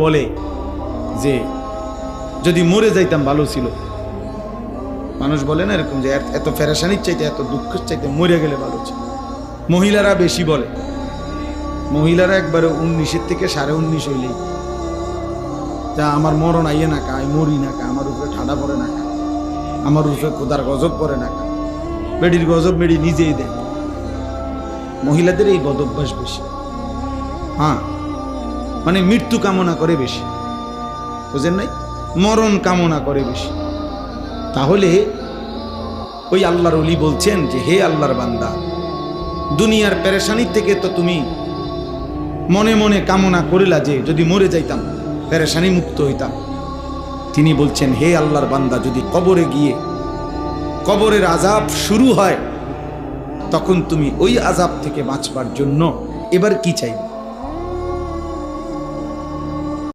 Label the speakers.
Speaker 1: বলে যে যদি মরে যাইতাম ভালো ছিল। মানুষ বলে না এরকম যে এত ফেরেশানির চাইতে এত দুঃখের চাইতে মরে গেলে ভালো ছিল। মহিলারা বেশি বলে, মহিলারা একবারে 19-এর থেকে 19.5 হইলেই যা আমার মরণ আইয়ে না কা, আমি মরি না কা, আমার উপরে ঠাডা পড়ে না কা, আমার উপরে খোদার গজব পড়ে না কা। বেডির গজব বেডি নিজেই দেয়। মহিলাদের এই বদ অভ্যাস বেশি। হ্যাঁ, মানে মৃত্যু কামনা করে বেশি, বুঝেন নাই, মরণ কামনা করে বেশি। তাহলে ওই আল্লাহর ওলি বলছেন যে হে আল্লাহর বান্দা, দুনিয়ার পেরেশানির থেকে তো তুমি মনে মনে কামনা করিলা যে যদি মরে যাইতাম পেরেশানি মুক্ত হইতাম। তিনি বলছেন হে আল্লাহর বান্দা, যদি কবরে গিয়ে কবরের আযাব শুরু হয় তখন তুমি ওই আযাব থেকে বাঁচবার জন্য এবার কি চাইবে?